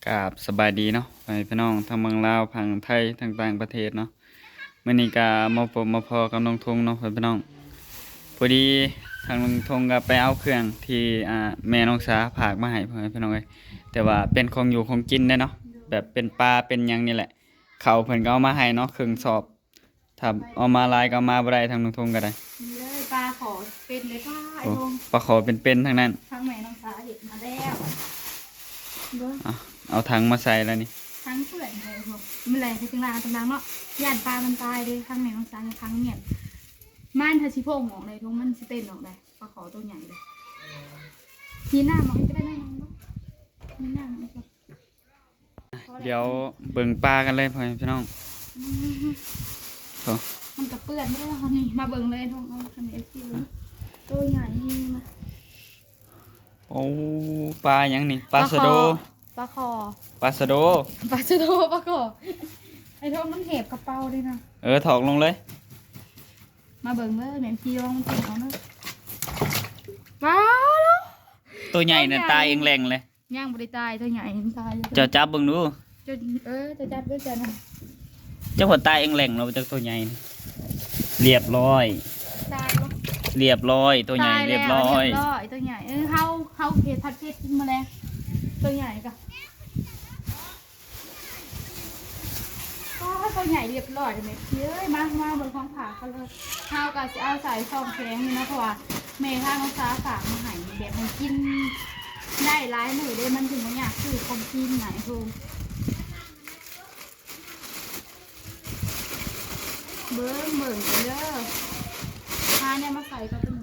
กราบสบายดีเนาะไปพี่น้องทางเมืองลาวพังไทยทางต่างประเทศเนาะมื้อนี้ก็มาพบมาพอกับน้องทงเนาะพี่น้องพอดีทางน้องทงก็ไปเอาเครื่องที่แม่น้องสาฝากมาให้พี่น้องเอ้ยแต่ว่าเป็นของอยู่ของกินเด้เนาะแบบเป็นปลาเป็นหยังนี่แหละเขาเพิ่นก็เอามาให้เนาะครึ่งสอบถ้าเอามาหลายก็เอามาบ่ได้ทางน้องทงก็ได้นี่เลยปลาขอเป็นเลยค่ะไอ้ โอ้ ทงปลาขอเป็นๆทั้งนั้น ทั้งแม่น้องสาเห็ดมาแล้วเบิ้ง เอาถังมาใส่แล้วนี่ ทั้งเปื่อยเลยทงมันแรงไปถึงลานกำลังเนาะย่านปลามันตายเลยทั้งแม่น้องสาทั้งเนี่ยมันทาชิโพงออกเลยทงมันสเต้นออกเลยปลาขอตัวใหญ่เลยมีหน้ามันก็ได้ไหมน้องเนาะมีหน้ามันก็ เดี๋ยวเบิ่งปลากันเลยพี่น้องโอ้ มันกับเปื่อนไม่ได้หรอกนี่มาเบิ่งเลยทงเอาคันนี้สิตัวใหญ่นี่มา โอ้ปลาหยังนี่ปลาสะโด ปลาคอ ปลาสะโด ปลาสะโดปลาคอไอ้ทงมันเห็บกระเป๋าด้วยนะ ถอกลงเลย มาเบิ่งเลยแม่พี่ลองกินเขาเนอะว้าวแล้ว ตัวใหญ่น่ะตายเองแรงเลย ย่างบริตายตัวใหญ่ตาย เจ้าจับเบิ่งดู จะจะจับด้วยกันนะ เจ้าหัวตายเองแรงเราจากตัวใหญ่นี่เรียบร้อย ตายแล้ว เรียบร้อยตัวใหญ่เรียบร้อย ตัวใหญ่เข้าเพจพัดเพจกินมาแล้วตัวใหญ่ก็ตัวใหญ่เรียบร้อยเลยเย้ยมาบนของผ่ากันเลยข้าวก็จะเอาใส่ซองแข็งนี่นะเพราะว่าเมย์ข้าวน้องฟ้าฝากมาให้แบบมันกินได้ร้ายมือได้มันถึงมันอยากคือคอมกินไหนทูเบิ่งกันเด้อพาเนี่ยมาใส่ก็เป็น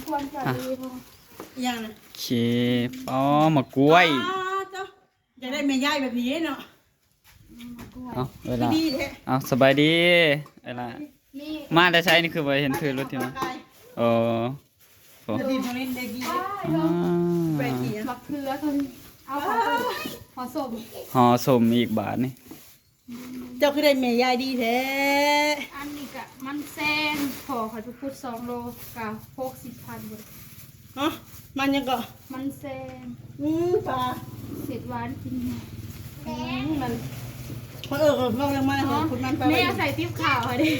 ควรจะดีพอ ยังนะ เคอ๋อมะกล้วย เจ้าอยากได้แม่ย่ายแบบนี้เนาะ เอาเวลา ดีแท้ เอาสบายดีเวลา นี่ มาแต่ใช้นี่คือบ่เห็นถือรถที่มาโอ้โห ดีตรงนี้เด็กดี อ่า ไปกี่ บักเขือทนเอาผสม ห่อสมอีกบาทนี่ เจ้าคือได้แม่ย่ายดีแท้ อันนี้กะมันแซงพอเขาจะพูด2 โลกับ60,000เลย ฮะมันยังก็ มันแซง ปลา เสร็จหวานกิน มันคนก็เล่าเรื่องมาแล้วคุณมันไป แม่เอาใส่ติ๊บข่าวค่ะดิ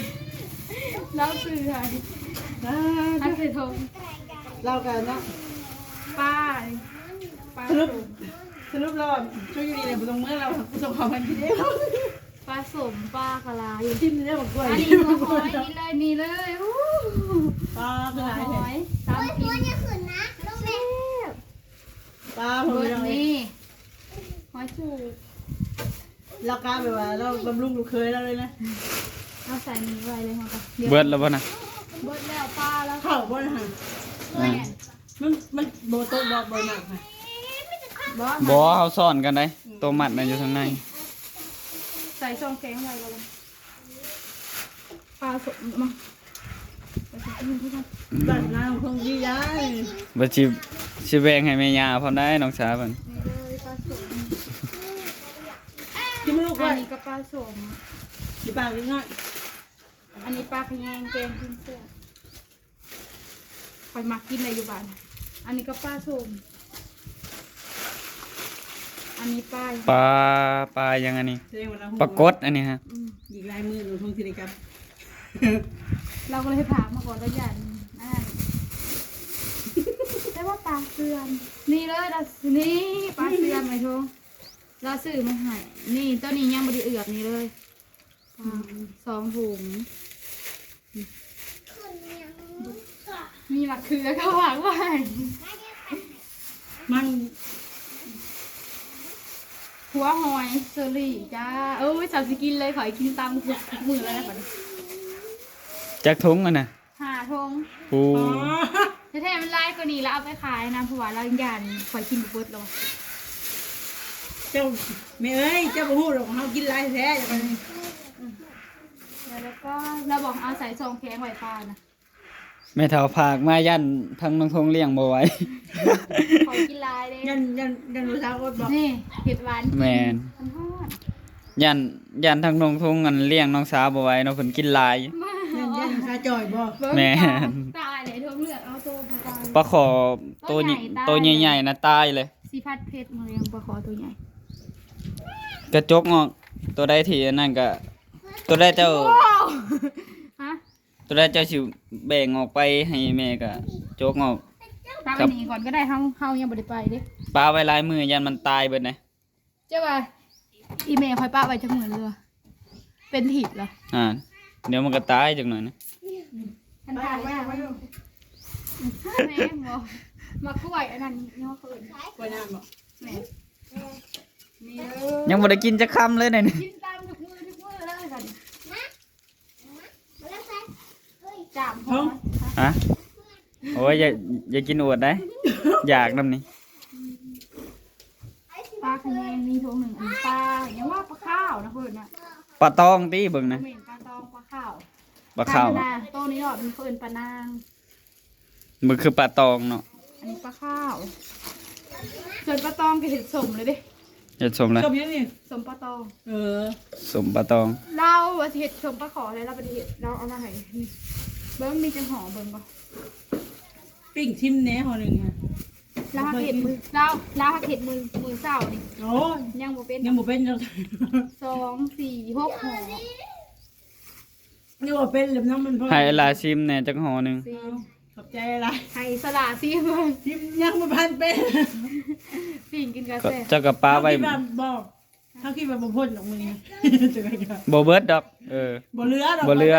แล้วคือค่ะอันคือทง เล่ากันเนาะ ป้า สรุปเราช่วยอยู่ดีเลยตรงเมื่อเราส่งของมันทีเดียว ปลาสมปลากะลาอยู่ จิ้มเนี่ยบอกกล้วย อันนี้หัวหอยนี่เลยอู้ ปลาคือ หัว อะไร หอยตามกิน ปลาผม เบิด ยัง นี่หอยจูบ เรากล้าแบบว่าเราบำรุงลูกเคยเราเลยนะ เอาใส่นี่ไว้เลยค่ะ เบิดแล้วบ่น่ะ เบิดแล้วปลาแล้ว เข้าบ่นะฮะ แม่ มันโบโต้บอกบ่หนักค่ะ บอส บ่เอาซ่อนกันได้ตัวมัดน่ะอยู่ข้างใน ใส่ช่องแข็งไว้เลยปลาสมมาไปใส่ที่นี่ก่อน บ้านนางคงดีย้าย บ่สิแบ่งให้แม่ย่าพร้อมได้น้องสาวเพิ่น นี่เลยปลาสม ที่ไม่รู้ อั ว่าน นี้ก็ปลาสม ที่ปากนิดหน่อย อันนี้ปลาขยงแกงกินเสื้อคอยมักกินอะไรอยู่บ้านอันนี้ก็ปลาสมอันนี้ปลา ปลายังอันนี้ แสดงว่าเรา ปลากดอันนี้ฮะ อีกลายมือหนูทงสิริกัน เราก็เลยถามมาก่อนแล้วยันนั่นแต่ว่าปลาเสื่อมนี่เลยเรานี่ปลาเสื่อมไหมทุกเราซื้อมาให้นี่ตัวนี้ยังบไดีเอือบนี่เลย2 ถุงมีมะเขือก็วางไว้ มัน หัวหอยเชอรี่จ้าเอ้ยสาวสิกินเลยขอให้กินตามทุกมือเลยนะก่อน จักถุงอันน่ะ 5 ทง ปู อ๋อ แท้ๆมันไล่กว่านี้แล้วเอาไปขายนะเพราะว่าเรายันขอยกินบุบดแล้ว เจ้าไม่เอ้ยเจ้าบ่ฮู้หรอกเขากินลายแท้อย่างนี้ แล้วก็เราบอกเอาใส่ซองแข็งไว้ปลานะ แม่เฒ่าผากมายันทั้งน้องทงเลี้ยงบ่ไหว ขอกินลายเลย ยันรู้จักว่าบอก นี่เผ็ดหวาน แม่น มันทอด ยันทั้งน้องทงอันเลี้ยงน้องสาวบ่ไหวเนาะเพิ่นกินหลาย ยันคาจ่อยบอก เบิ่ง แม่ ตายเลยท้องเหลือง ปลาขอตัวใหญ่ๆนะตายเลย สีพัดเพชรมาเลี้ยงปลาขอตัวใหญ่ กระจกงอกตัวใดที่อันนั่นก็ตัวใดเจ้า ฮะ ตัวใดเจ้าสิแบ่งออกไปให้แม่ก็จกงอก ปลาไปนี่ก่อนก็ได้เฮายังบ่ได้ไปเด้ ปลาไว้หลายมือยันมันตายเบิดนะ เจ้าว่าอีเมลคอยป้าไว้จักมื้อเลยเป็นถิดเหรอ เดี๋ยวมันก็ตายจักหน่อยนะ ท่านทานว่าแม่งบ่มากล้วยอันนั้นย่อเพิ่น กล้วยน้ำบ่ แม่นี่ ยังบ่ได้กินจักคำเลยเนี่ย กินตามทุกมื้อเลยค่ะจามพอ ฮะโอ้ยอย่ากินอวดได้ อยากนำนี่ ปลาคะแนนมีถุงหนึ่งอันปลาอย่างว่าปลาข้าวนะเพิ่นน่ะ ปลาตองตีเบิ่งนะ เหม็นปลาตองปลาข้าว ปลาข้าว ปลาโตนี้เนาะเป็นเพิ่นปลานาง มันคือปลาตองเนาะ อันนี้ปลาข้าวส่วนปลาตองก็เห็ดสมเลยเด้ เฮ็ดสมแล้ว จบยังนี่ สมปลาตอง เออ สมปลาตอง เราว่าสิเห็ดสมปลาขอเลยเราไปเห็ดเราเอามาให้นี่เบิ้งมีจังหอมเบิ้งบ่ ปิ้งชิมแหน่ห่อหนึ่งค่ะ เราหักเห็ดมือเราหักเห็ดมือเศร้านี่ โอ้ย ยังบ่เป็น ยังบ่เป็นจัง 2 4 6ห่อ ยังบ่เป็นเลยน้ำมันพอ ให้ลาชิมแหน่จักห่อหนึง ขอบใจอะไร ให้สละซิเบิ่ง ชิมยังบ่พันเป็น ปิ่งกินกา ก็ แฟ เจ้ากับปลาไว้ เท่ที่บอกเท่าที่แบบบ่พ้นดอกมือนี้จะไปกัน บ่เบิดดอกบ่เหลือดอก บ่เหลือ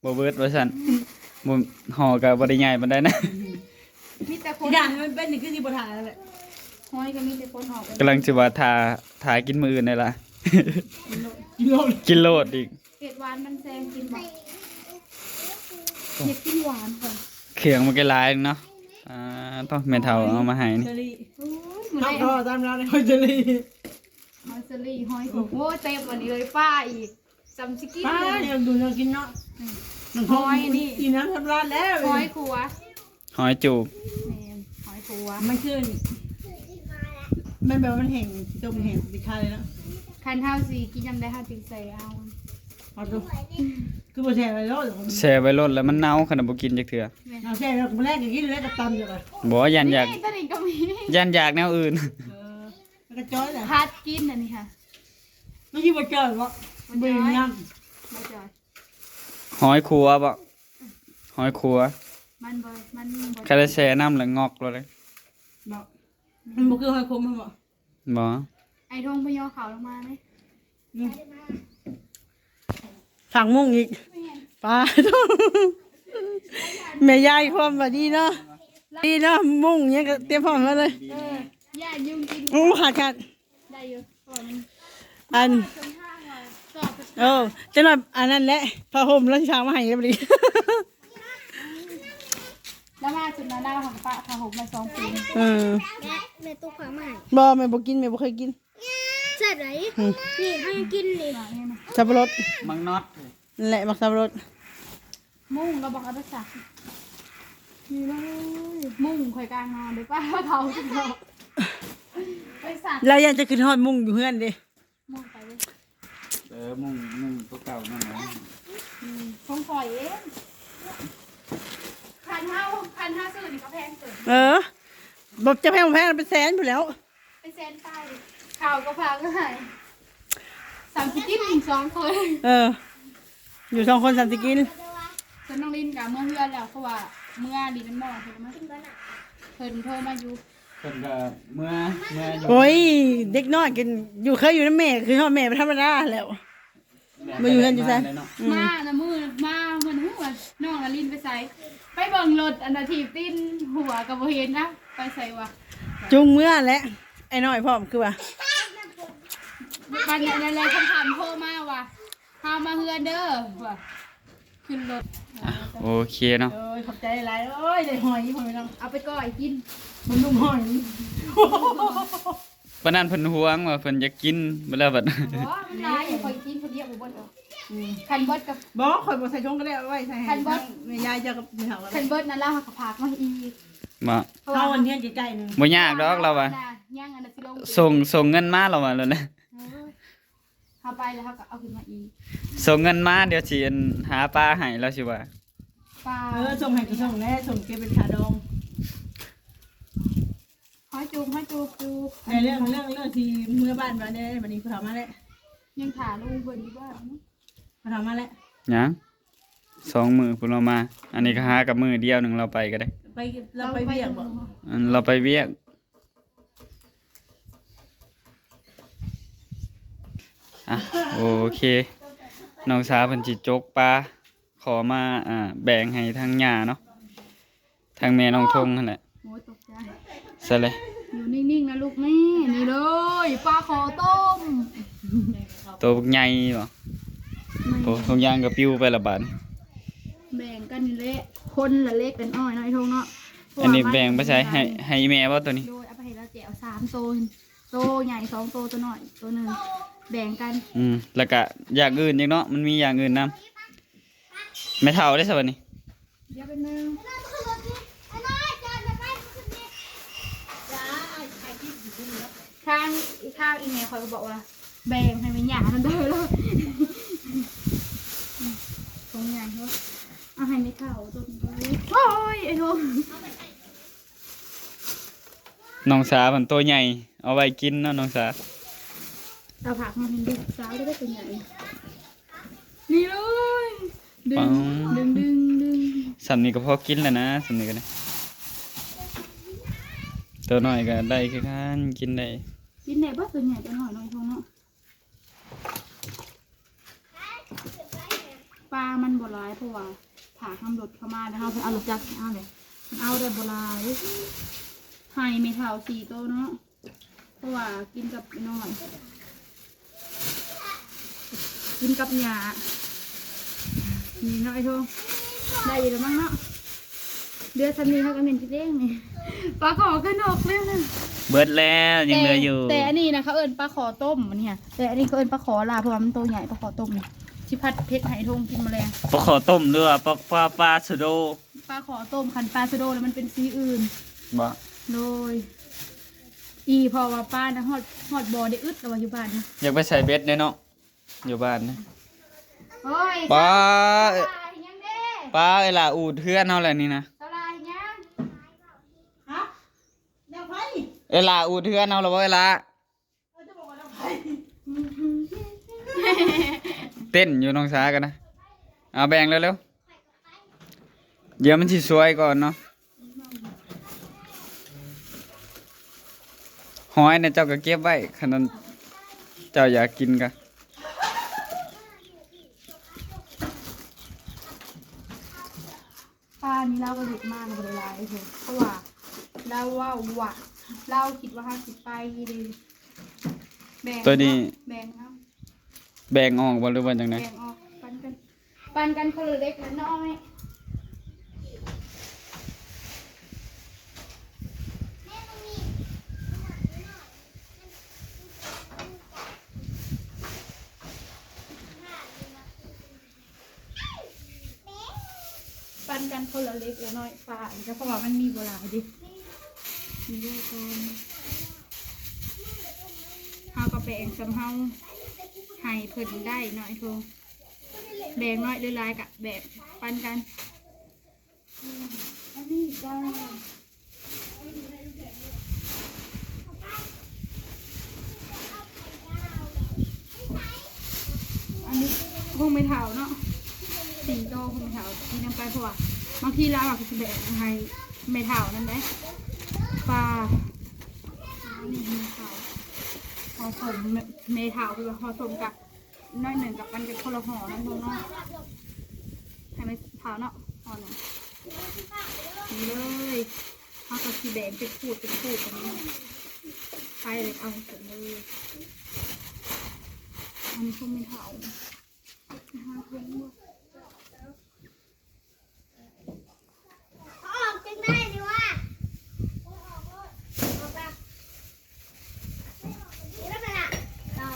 บ่เบิดว่าซั่นบ่ห่อก็บ่ได้ใหญ่ปานใดนะ มีแต่ค อี น กอย่างมันเป็นนี่คือสิบ่ทานแล้วแหละ ห้อยก็มีแต่คนหอก กำลังสิว่าทากินมื้ออื่นได้ล่ะ กิโล กินโลดอีก เห็ดหวานมันแซงกินบ่เห็ดกินหวานก่อน เครื่องมันก็หลายเนาะต้องแม่เฒ่าเอามาให้นี่ เจอรี่ โอ้ยหมู ข้า แด ว ง ทอดตามร้านเลยเจอรี่ หอยสลีหอยถูกโอ้ยเต็มวันนี้เลยป้าอีกจำชิคกี้ ป้า เลย ยังดูยังกินเนาะมันหอยนี่กินน้ำทำร้านแล้ว หอยครัว หอยจูบ แม่นหอยครัว มันขึ้นมันแบบมันแห้งจมแห้งสิคาเลยเนาะ คันเท้าสีกินยำได้ห้าจึงใส่เอา เอาดูคือบ่แช่ไว้แล้ว แช่ไว้รถแล้วมันเน่าขนาดบ่กินจักเทื่อ เอาแช่แล้วมื้อแรกก็กินแล้วก็ตำอยู่ก่อน บ่ยันอยาก นี่ตอนนี้ก็มี ยันอยากแนวอื่น แล้วก็จ้อยแหละ พัดกินอันนี้ค่ะ ไม่คิดว่าเจอหรอกเบิ่งยัง มาจอย หอยครัวบ่หอยครัว มันบ่มันบ่ แค่ได้แช่น้ำแล้วงอกเลย บอกมันบ่คือหอยคมมันบ่ บ่ ไอ้ทงพยอขาวลงมาไหม สั่งมุ่งอีกปลาแม่ยายความว่าดีเนาะดีเนาะมุ่งเนี่ยก็เตรียมพร้อมมาเลย ย่ายุ่งกิน ขาด ได้อยู่ก่อน อัน จนห้างเลยสอบ จังหวะอันนั้นแหละผ้าห่มแล้วที่ทางมาให้แล้วดี แล้วมาจุดนั้นได้ของป้าพาหกมา2 ปี แม่ตุ๊กขามาให้ บ่แม่บ่กินแม่บ่เคยกิน เสร็จไหนนี่ให้กินนี่ มาเนี่ยนะ สับปะรด มังน็อต นั่นแหละมักสับปะรด มุ่งเราบอกเอาไปสักนี่เลยมุ่งคอยกลางนอนเดี๋ยวป้าเขาจะบอกไปสัก แล้วยังจะขึ้นฮอดมุ่งอยู่เฮือนเด้ มุ่งไปเลย มุ่งตัวเก่านั่นแหละ คงปล่อยเองพันห้าซื้อนี่ก็แพงเกิน บ่จะแพงเป็นแสนพุ่นแล้ว ไปเซ็นใต้ข่าวก็พาก็ให้30 กิน2 คน อยู่2คน3สิกิน ฉันน้องลินกับเมื่อเฮือนแล้วเพราะว่าเมื่อดินน้ำมองเพิ่นมาเพิ่นโทรมาอยู่ เพิ่นก็เมื่ออยู่ โอ้ยเด็กน้อยกินอยู่เคยอยู่นำแม่คือฮอดแม่เป็นธรรมดาแล้ว มาอยู่เฮือนอยู่ไส มานะมือมาเหมือนหัวน้องละลินไปใส่ไปเบิ่งรถอันนาทีติ้นหัวกับบ่เห็นนะไปใส่วะ จุงเมื่อและไอ้น้อยพร้อมคือว่า มันอะไรคำถามโทรมาว่ะพามาเฮือนเด้อว่ะขึ้นรถ โอเคเนาะ ขอบใจหลายโอ้ยได้หอยหอยน้อง เอาไปก้อยกิน มันนุ่มหอย ปานนั้นเพิ่นห่วงว่าเพิ่นอยากกินบ่แล้วบัด อ๋อมันลายอย่าคอยกินคนเดียวบ่เบิดหรอกคันเบิดกับ บ่ข่อยบ่ใส่ชงก็ได้เอาไว้ใส่ให้แม่ยายเจ้ากับแม่เฒ่า คันเบิดนั่นแล้วเขาก็พากมาอีก บ่ เข้าวันเที่ยงใกล้ๆนึง บ่ยากดอกเราว่า ย่างอันนั้นสิลง ส่งเงินมาเราว่าแล้วนะ เขาไปแล้วเขาก็เอาขึ้นมาอีก ส่งเงินมาเดี๋ยวสิหาปลาให้เราสิว่า ปลา ส่งให้ก็ส่งแล้วส่งเก็บเป็นขาดอง จูบให้จูบ ในเรื่องที่เมื่อบ้านมาเนี่ยวันนี้เขาทำมาแล้ว ยังถาลูกเพิ่นอยู่บ้านเนาะ เขาทำมาแล้ว ยัง2 มื้อพุ่นเรามา อันนี้ก็หากับมื้อเดียวหนึงเราไปก็ได้ ไปเราไปเวียงบ่ อันเราไปเวียกอ่ะโอเคน้องสาวเพิ่นสิจกปลาขอมาแบ่งให้ทางย่าเนาะทางแม่น้องทงนั่นแหละ โอ้ยตกใจ ซะเลย อยู่นิ่งๆนะลูกแม่นี่เลยปลาขอต้ม ตัวบักใหญ่บ่โอ้ทงยางก็ปิ้วไปละบาด แบ่งกันนี่แหละคนละเล็กกันอ้อยน้อยทงเนาะ อันนี้แบ่งไปใช้ให้แม่บ่ตัวนี้ โดยเอาไปให้เราแจว3ตัวโตใหญ่2ตัวตัวน้อยตัวหนึงแบ่งกัน แล้วก็อย่างอื่นอีกเนาะมันมีอย่างอื่นนํไม่เท่าได้ซะบัดนี้ เดี๋ยวเป็นนึงข้างอีเมลคอยก็บอกว่าแบ่งให้มันหยาทันได้เลยตรงใหญ่เขาเอาให้ไม่เท่าตัวนี้โอ้ยไอ้ทง น้องสาวมันตัวใหญ่เอาไว้กินเนาะน้องสาว เอาผักมาเป็นดึงสาวได้ตัวใหญ่นี่เลยดึงดึง สำนี้ก็พอกินแล้วนะสำนี้ก็ได้ตัวน้อยก็ได้คือกันกินได้ กินไหนบ้าตัวใหญ่จะหน่อยหน่อยทงเนาะปลามันบ่ร้ายเพราะว่าผ่าทำรถเข้ามาแล้วเขาไปเอารถจักรเอาเลยมันเอาได้บ่ร้ายให้ไม่เท่า4ตัวเนาะเพราะว่ากินกับน้อยกินกับหญ้านี่เนาะไอ้ทงได้อยู่แล้วมั้งเนาะเดือดสำนีเขาก็เป็นพี่เล้งนี่ปลาขอขึ้นออกเลยนะ เบิดแล้วยังเหลืออยู่ แต่อันนี้นะเขาเอิญปลาขอต้มมันเนี่ยแต่อันนี้เขาเอิญปลาขอลาเพราะว่ามันตัวใหญ่ปลาขอต้มนี่ชิพัดเพชรไหทงกินแมลง ปลาขอต้มหรือว่าปลาสะโด ปลาขอต้มคันปลาสะโดแล้วมันเป็นสีอื่น บ่ โดยพอว่าป้านะฮอดบ่อได้อึดแล้วว่าอยู่บ้านนะ อยากไปใส่เบ็ดเด้เนาะอยู่บ้านนะ โอ้ย ปลา สลายยังเด้ ปลาเวลาอูดเทือนเฮาแหละนี่นะ สลายยัง ฮะยังไง เวลาอูดเทือนเฮาแล้วบ่เวลา จะบอกว่ายังไง เต้นอยู่น้องสากันนะเอาแบ่งเร็วๆเดี๋ยวมันสิสวยก่อนเนาะหอยเนี่ยเจ้าก็เก็บไว้ขนาดเจ้าอยากกินก็ ป้านี่เราก็หยุดมากเลยลายเถอะเพราะว่าเราว่าเราคิดว่า50ไปเลยแบ่ง ตัวนี้ แบ่งเอา แบ่งออกบ่หรือว่าจังได๋ แบ่งออกปันกันคนละเล็กละน้อยปันกันคนละเล็กละน้อยป่าอีกแล้วเพราะว่ามันมีโบราณดิมีด้วยกันเฮาก็แบ่งสำเฮาให้เพิ่นได้หน่อยโทแบ่งน้อยหรือหลายกะแบบปันกันอันนี้จ้าอันนี้คงไม่เท่าเนาะ4 โตคงไม่เท่าที่นำไปเพราะว่าบางทีเราอาจจะแบ่งให้ไม่เท่านั่นแหละปลานี่ไม่เท่าพอสมไม่เท่าคือพอสมกับน้อยหนึ่งกับปันกันคนละห่อนั่นเนาะให้ไม่เท่าเนาะห่อหนึ่งนี่เลยเอากระสีแดงเป็นขูดกันนี้ไปเลยเอาเสร็จเลยอันนี้คงไม่เท่า5 ถุง ออกจังได้ดิว่าออกแบบนี่แล้วกันอ่ะต่อ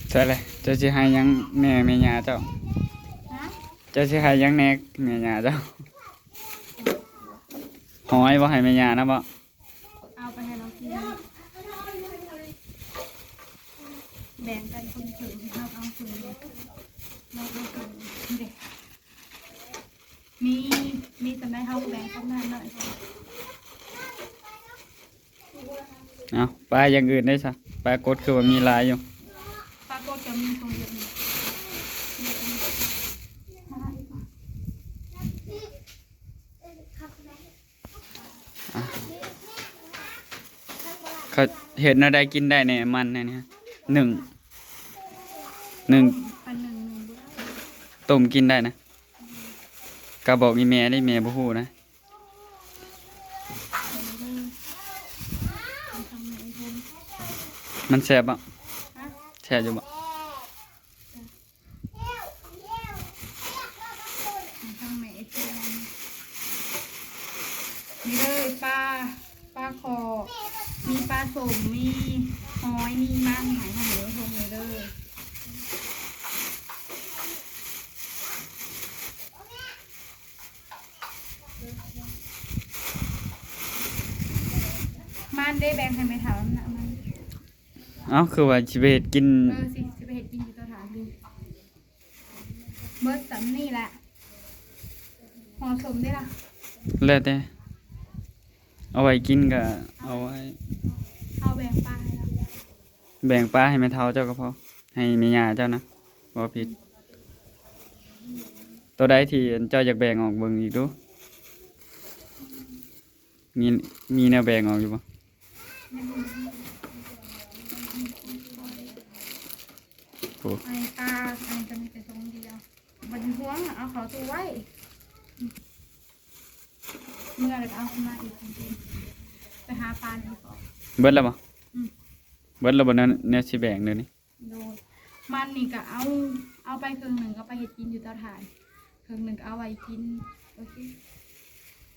ใช่เลยเจ้าสิให้หยังแม่แม่ย่าเจ้า ฮะ เจ้าสิให้หยังแน่แม่ย่าเจ้าหอยบ่ให้แม่ย่านะบ่ เอาไปให้เรากินแบ่งกันคนถึงเราเอาถึงเราถึงเด็ก มีมีสมัยเฮาแบ่งข้างหน้าหน่อย เอาปลาอย่างอื่นได้ซะปลากดคือว่ามีหลายอยู่ ปลาโกดจะมีตรงเดียวนี้มาอีกอ่ะ เขาเห็นอะไรกินได้เนี่ยมันเนี่ยหนึ่ง อันหนึ่งด้วย ต้มกินได้นะกระบอกอีแม่ได้แม่บ่ฮู้นะ ทำไงทน มันแซ่บบ่ ฮะ แซ่บอยู่บ่ ทำไงทนนี่เลยปลาคอมีปลาสมมีหอยมีมันหายทำไงทนเลยเด้อมันได้แบ่งให้ไหมถามนะมัน เอ้าคือว่าสิไปเฮ็ดกิน สิไปเห็ดกินอยู่ตัวถามดูเบิร์ดสันนี่แหละห่อสมได้ละ แล้วแต่เอาไว้กินก็เอาไว้ เอาแบ่งปลาให้เรา แบ่งปลาให้แม่เฒ่าเจ้าก็พอให้แม่ย่าเจ้านะบ่ผิด ตัวใดที่เจ้าอยากแบ่งออกเบิ่งอีกดูมีแนวแบ่งออกอยู่บ่โอ้ ไอ้ปลาไอ้จะมีแต่ทรงเดียวบันท้วงอะเอาเขาตัวไว้เมื่อไรก็เอาขึ้นมาอีกจริงๆไปหาปลาในบ่อ เบิดแล้วบ่ อืม เบิดแล้วบ่นั้นแนวสิแบ่งเด้อนี่ โดยมันนี่ก็เอาไปครึ่งหนึ่งก็ไปเห็ดกินอยู่เตาถ่านครึ่งหนึ่งก็เอาไว้กินโอเค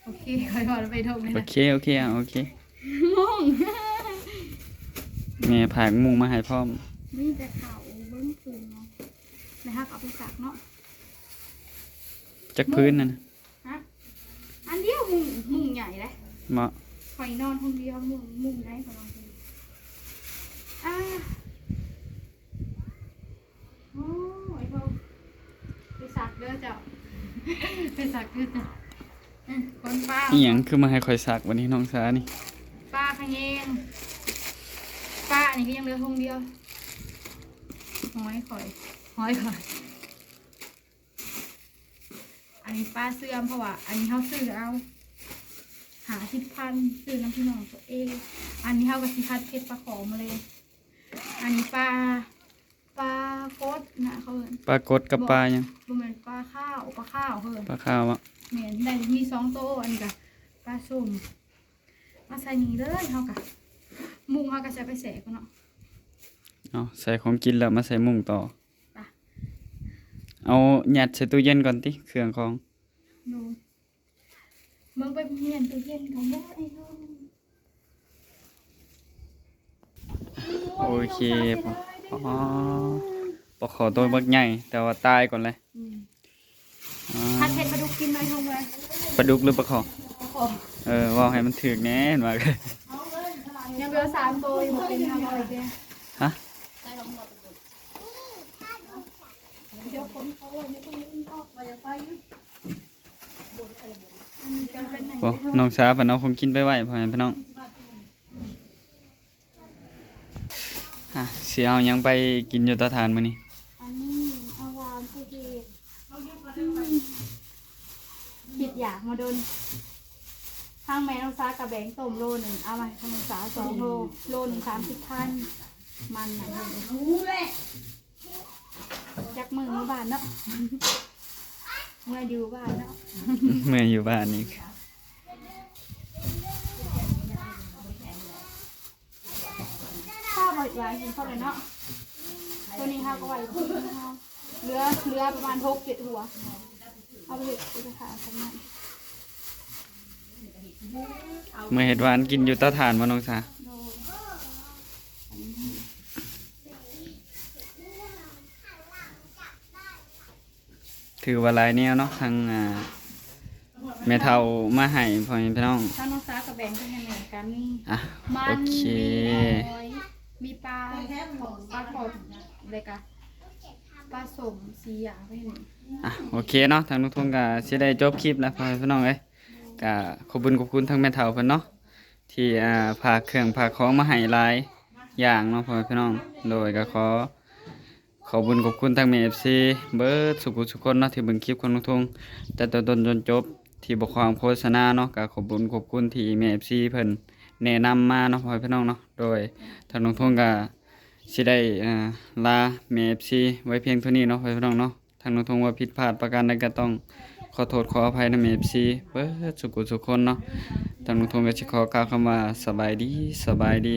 โอเคคอยบอกไปทงเลย โอ นะ เคโอเคโอเค งง แม่ผากมุงมาให้พร้อม นี่แต่เขาเบิ้งคืนเนาะนะครับเอาไปสักเนาะ จักพื้นนั่นน่ะ ฮะอันเดียวมุงใหญ่เลย เหมาะ คอยนอนคนเดียวมุงได้พอลองดูอ่าโอ้ยเขาไปสักเด้อเจ้า ไปสักเด้อเจ้าคนป้า อีหยังคือมาให้ข่อยซักวันนี้น้องสานี่ ป้าขยงป้าอันนี้ก็ยังเหลือทงเดียวหอยข่อยอันนี้ป้าเสื่อมเพราะว่าอันนี้เขาซื้อเอาหา10,000ซื้อน้ำพี่น้องตัวเองอันนี้เขากับสิพัดเพชรปลาขอมาเลย อันนี้ปลากดนะเขาเอิ้น ปลากดกับปลาหยัง บ่แม่นปลาข้าวเพิ่น ปลาข้าวอ่ะ แม่นได้มี2โตวอันนี้ก็ปลาส้มมาใส่นี่เลยเฮาก็มุงเฮาก็ใส่ไปแสกก่อนเนาะ เอาใส่ของกินแล้วมาใส่มุงต่อ ไป เอายัดใส่ตู้เย็นก่อนติเครื่องของ ดูเบิ่งไปเฮียนตู้เย็นกันเด้อไอ้น้อง โอเคอ๋อปลาขอตัวบักใหญ่แต่ว่าตายก่อนเลย อืม อ๋อ พัดเผ็ดปลาดุกกินหน่อยทงเลย ปลาดุกหรือปลาขอ ปลาขอ ว่าให้มันถึกแน่นว่าเลย ยังเหลือ3ตัวอยู่บ่เป็นทางเอาอีกเด้อ ฮะ เดี๋ยวคนเขาว่าไม่ต้องเล่นออกไปอย่าไปอันนี้จะเป็นไหน โอ้น้องสาวเพิ่นเอาของกินไปไว้พ่อแม่พี่น้องสิเอาหยังไปกินอยู่เตาถ่านมื้อนี้ อันนี้เอาวางไปเก็บคิดอยากมาโดนทางแม่น้องซากับแบงต้มโลหนึ่งเอามาทางน้องซา2 โลหนึ่ง30,000มันน่ะจักมือบ้านเนาะเมื่ออยู่บ้านเนาะ เมื่ออยู่บ้านนี่ ข้าวบ่อยายกินข้าวเลยเนาะตัวนี้ข้าวก็ไหวกินข้าวเหลือประมาณ6-7 หัวเอาไปเห็ดไปขายกันหน่อย เมื่อเฮ็ดหวานกินอยู่เตาถ่านบ่น้องสา โดย ถือว่าหลายแนวเนาะทางแม่เฒ่ามาให้พ่อแม่พี่น้อง ถ้าน้องซากับแบงค์เป็นยังไงกันนี่ อ่ะ มั โอน เค มีหอยมีปลาของปลาขอบอะไรกัน ปลาสม4อย่างไปนี่ อ่ะโอเคเนาะทางลุงทงก็สิได้จบคลิปแล้วพ่อแม่พี่น้องเอ้ยก็ขอบคุณทั้งแม่เฒ่าเพิ่นเนาะที่พาเครื่องพาของมาให้หลายอย่างเนาะพ่อแม่พี่น้องโดยก็ขอบคุณทั้งแม่ FC เบิดสุขคนเนาะที่เบิ่งคลิปของลุงทงแต่ต้นจนจบที่บ่ความโฆษณาเนาะก็ขอบคุณที่แม่ FC เพิ่นแนะนำมาเนาะพ่อแม่พี่น้องเนาะโดยทางลุงทงก็สิได้ลาแม่ FC ไว้เพียงเท่านี้เนาะพ่อแม่พี่น้องเนาะทางลุงทงว่าผิดพลาดประการใดก็ต้องขอโทษขออภัยนำ FC เบิดสุขคนเนาะทางลุงทงก็สิขอกล่าวคำว่าสบายดี